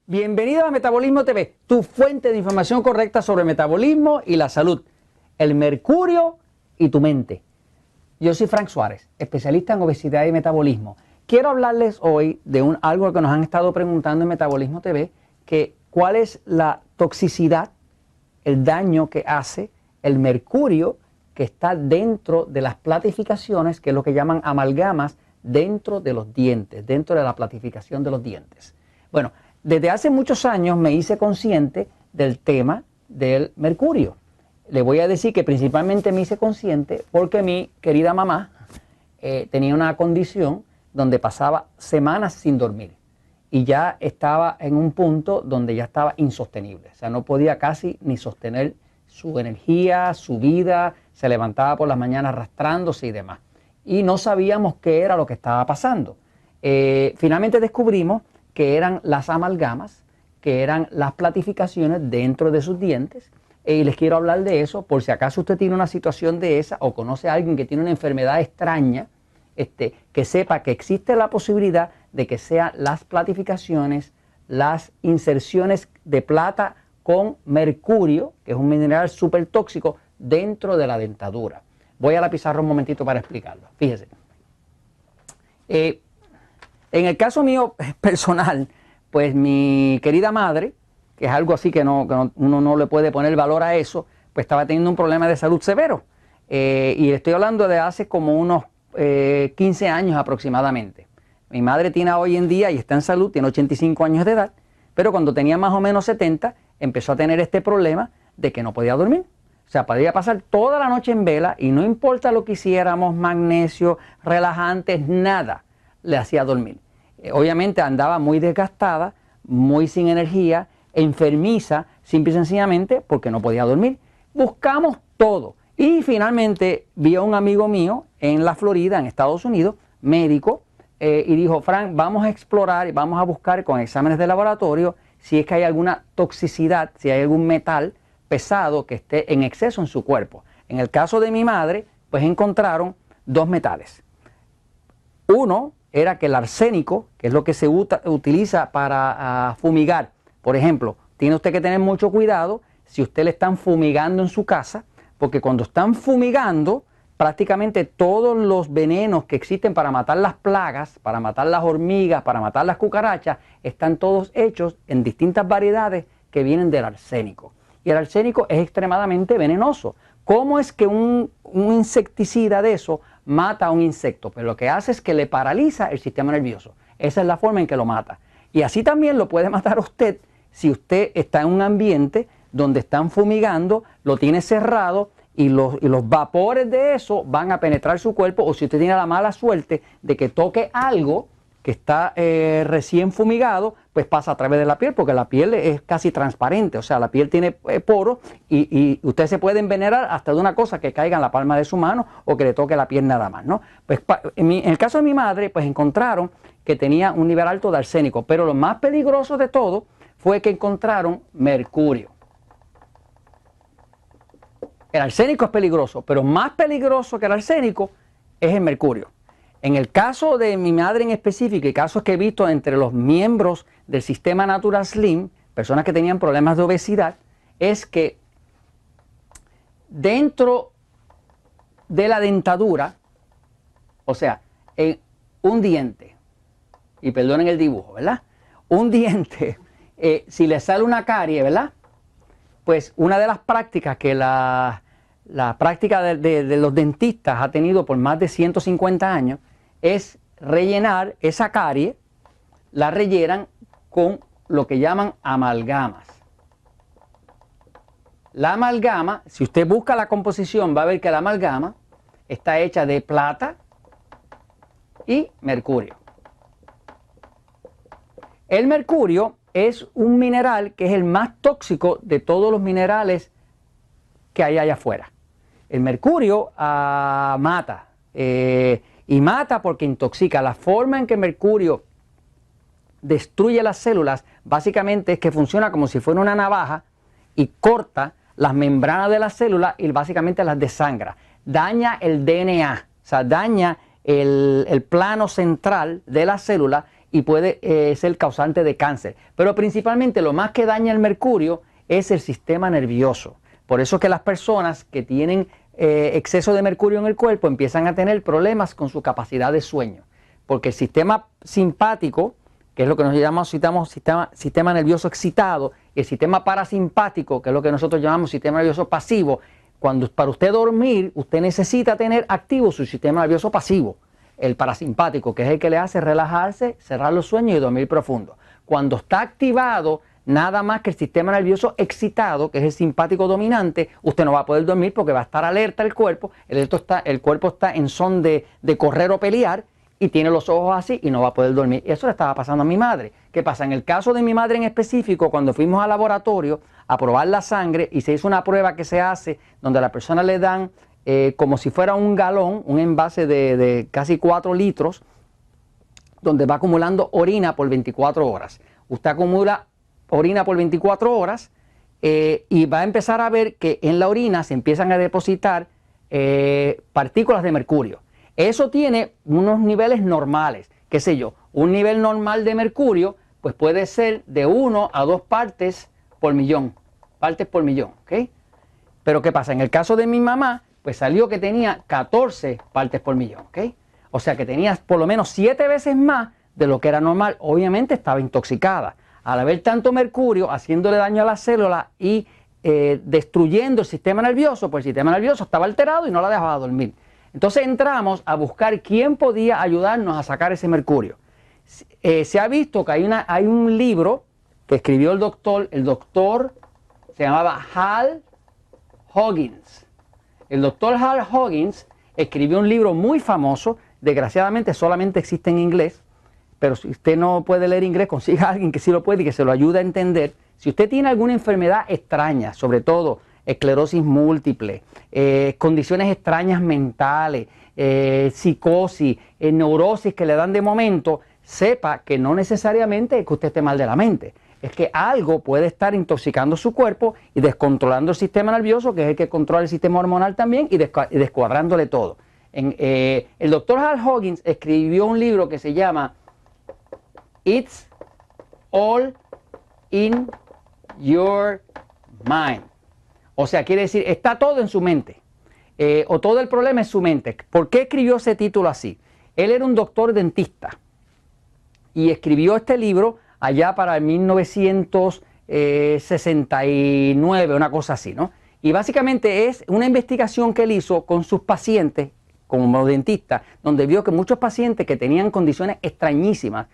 Bienvenido a Metabolismo TV, tu fuente de información correcta sobre el metabolismo y la salud, el mercurio y tu mente. Yo soy Frank Suárez, especialista en obesidad y metabolismo. Quiero hablarles hoy de algo que nos han estado preguntando en Metabolismo TV, que cuál es la toxicidad, el daño que hace el mercurio que está dentro de las platificaciones, que es lo que llaman amalgamas, dentro de los dientes, dentro de la platificación de los dientes. Bueno, desde hace muchos años me hice consciente del tema del mercurio. Le voy a decir que principalmente me hice consciente porque mi querida mamá tenía una condición donde pasaba semanas sin dormir y ya estaba en un punto donde ya estaba insostenible. O sea, no podía casi ni sostener su energía, su vida, se levantaba por las mañanas arrastrándose y demás. Y no sabíamos qué era lo que estaba pasando. Finalmente descubrimos que eran las amalgamas, que eran las platificaciones dentro de sus dientes. Y les quiero hablar de eso por si acaso usted tiene una situación de esa o conoce a alguien que tiene una enfermedad extraña, que sepa que existe la posibilidad de que sean las platificaciones, las inserciones de plata con mercurio, que es un mineral súper tóxico, dentro de la dentadura. Voy a la pizarra un momentito para explicarlo. Fíjese. En el caso mío personal, pues mi querida madre, que es algo así que uno no le puede poner valor a eso, pues estaba teniendo un problema de salud severo. Y estoy hablando de hace como unos 15 años aproximadamente. Mi madre tiene hoy en día y está en salud, tiene 85 años de edad, pero cuando tenía más o menos 70, empezó a tener este problema de que no podía dormir. O sea, podía pasar toda la noche en vela y no importa lo que hiciéramos, magnesio, relajantes, nada le hacía dormir. Obviamente andaba muy desgastada, muy sin energía, enfermiza, simple y sencillamente porque no podía dormir. Buscamos todo y finalmente vi a un amigo mío en la Florida, en Estados Unidos, médico, y dijo: Frank, vamos a explorar y vamos a buscar con exámenes de laboratorio si es que hay alguna toxicidad, si hay algún metal pesado que esté en exceso en su cuerpo. En el caso de mi madre, pues encontraron dos metales. Uno era que el arsénico, que es lo que se utiliza para fumigar. Por ejemplo, tiene usted que tener mucho cuidado si usted le están fumigando en su casa, porque cuando están fumigando, prácticamente todos los venenos que existen para matar las plagas, para matar las hormigas, para matar las cucarachas, están todos hechos en distintas variedades que vienen del arsénico. Y el arsénico es extremadamente venenoso. ¿Cómo es que un insecticida de eso mata a un insecto? Pues lo que hace es que le paraliza el sistema nervioso. Esa es la forma en que lo mata. Y así también lo puede matar a usted si usted está en un ambiente donde están fumigando, lo tiene cerrado y los vapores de eso van a penetrar su cuerpo, o si usted tiene la mala suerte de que toque algo que está recién fumigado, pues pasa a través de la piel, porque la piel es casi transparente, o sea, la piel tiene poros y usted se puede envenenar hasta de una cosa que caiga en la palma de su mano o que le toque la piel nada más, ¿no? Pues en el caso de mi madre, pues encontraron que tenía un nivel alto de arsénico, pero lo más peligroso de todo fue que encontraron mercurio. El arsénico es peligroso, pero más peligroso que el arsénico es el mercurio. En el caso de mi madre en específico y casos que he visto entre los miembros del sistema Natural Slim, personas que tenían problemas de obesidad, es que dentro de la dentadura, o sea, en un diente, y perdonen el dibujo, ¿verdad? Un diente, si le sale una carie, ¿verdad? Pues una de las prácticas que la práctica de los dentistas ha tenido por más de 150 años es rellenar esa carie, la rellenan con lo que llaman amalgamas. La amalgama, si usted busca la composición, va a ver que la amalgama está hecha de plata y mercurio. El mercurio es un mineral que es el más tóxico de todos los minerales que hay allá afuera. El mercurio mata. Y mata porque intoxica. La forma en que el mercurio destruye las células básicamente es que funciona como si fuera una navaja y corta las membranas de las células y básicamente las desangra. Daña el DNA, o sea, daña el plano central de la célula y puede ser causante de cáncer. Pero principalmente lo más que daña el mercurio es el sistema nervioso. Por eso que las personas que tienen exceso de mercurio en el cuerpo empiezan a tener problemas con su capacidad de sueño. Porque el sistema simpático, que es lo que nos llamamos sistema nervioso excitado, y el sistema parasimpático, que es lo que nosotros llamamos sistema nervioso pasivo, cuando para usted dormir, usted necesita tener activo su sistema nervioso pasivo, el parasimpático, que es el que le hace relajarse, cerrar los sueños y dormir profundo. Cuando está activado, nada más que el sistema nervioso excitado, que es el simpático dominante, usted no va a poder dormir porque va a estar alerta el cuerpo está en son de correr o pelear, y tiene los ojos así y no va a poder dormir. Eso le estaba pasando a mi madre. ¿Qué pasa? En el caso de mi madre en específico, cuando fuimos al laboratorio a probar la sangre y se hizo una prueba que se hace donde a la persona le dan como si fuera un galón, un envase de casi 4 litros, donde va acumulando orina por 24 horas. Usted acumula orina por 24 horas y va a empezar a ver que en la orina se empiezan a depositar partículas de mercurio. Eso tiene unos niveles normales, qué sé yo, un nivel normal de mercurio pues puede ser de 1 a 2 partes por millón, ¿ok? Pero ¿qué pasa? En el caso de mi mamá, pues salió que tenía 14 partes por millón, ¿ok? O sea que tenía por lo menos 7 veces más de lo que era normal. Obviamente estaba intoxicada. Al haber tanto mercurio, haciéndole daño a las células y destruyendo el sistema nervioso, pues el sistema nervioso estaba alterado y no la dejaba dormir. Entonces entramos a buscar quién podía ayudarnos a sacar ese mercurio. Se ha visto que hay un libro que escribió el doctor se llamaba Hal Huggins. El doctor Hal Huggins escribió un libro muy famoso, desgraciadamente solamente existe en inglés, pero si usted no puede leer inglés, consiga a alguien que sí lo puede y que se lo ayude a entender. Si usted tiene alguna enfermedad extraña, sobre todo esclerosis múltiple, condiciones extrañas mentales, psicosis, neurosis que le dan de momento, sepa que no necesariamente es que usted esté mal de la mente, es que algo puede estar intoxicando su cuerpo y descontrolando el sistema nervioso, que es el que controla el sistema hormonal también, y descuadrándole todo. El doctor Hal Huggins escribió un libro que se llama It's All in Your Mind. O sea, quiere decir, está todo en su mente, o todo el problema es su mente. ¿Por qué escribió ese título así? Él era un doctor dentista y escribió este libro allá para el 1969, una cosa así, ¿no? Y básicamente es una investigación que él hizo con sus pacientes, como dentista, donde vio que muchos pacientes que tenían condiciones extrañísimas,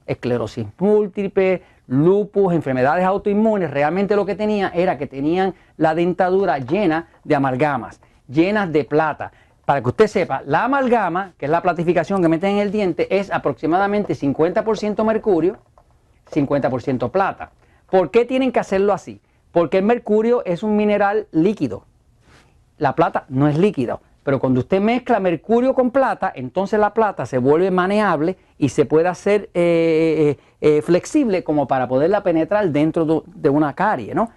esclerosis múltiple, lupus, enfermedades autoinmunes, realmente lo que tenía era que tenían la dentadura llena de amalgamas, llenas de plata. Para que usted sepa, la amalgama, que es la platificación que meten en el diente, es aproximadamente 50% mercurio, 50% plata. ¿Por qué tienen que hacerlo así? Porque el mercurio es un mineral líquido. La plata no es líquida. Pero cuando usted mezcla mercurio con plata, entonces la plata se vuelve maneable y se puede hacer flexible como para poderla penetrar dentro de una carie, ¿no?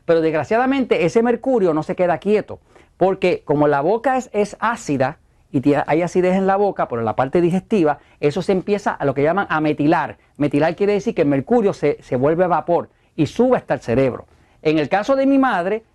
Pero desgraciadamente ese mercurio no se queda quieto, porque como la boca es ácida y hay acidez en la boca, por la parte digestiva, eso se empieza a lo que llaman a metilar. Metilar quiere decir que el mercurio se vuelve vapor y sube hasta el cerebro. En el caso de mi madre,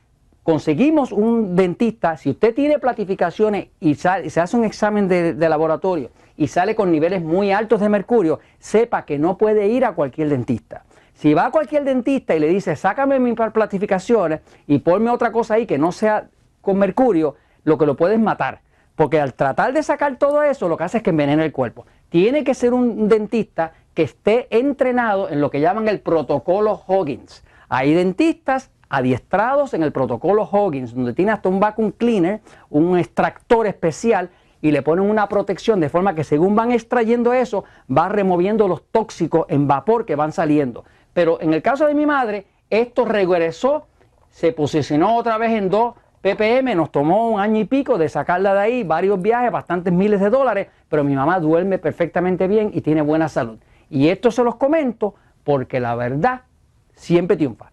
conseguimos un dentista. Si usted tiene platificaciones y se hace un examen de laboratorio y sale con niveles muy altos de mercurio, sepa que no puede ir a cualquier dentista. Si va a cualquier dentista y le dice, sácame mis platificaciones y ponme otra cosa ahí que no sea con mercurio, lo que lo puede es matar. Porque al tratar de sacar todo eso, lo que hace es que envenena el cuerpo. Tiene que ser un dentista que esté entrenado en lo que llaman el protocolo Huggins. Hay dentistas adiestrados en el protocolo Huggins, donde tiene hasta un vacuum cleaner, un extractor especial, y le ponen una protección de forma que según van extrayendo eso, va removiendo los tóxicos en vapor que van saliendo. Pero en el caso de mi madre, esto regresó, se posicionó otra vez en 2 ppm, nos tomó 1 año y pico de sacarla de ahí, varios viajes, bastantes miles de dólares, pero mi mamá duerme perfectamente bien y tiene buena salud. Y esto se los comento porque la verdad siempre triunfa.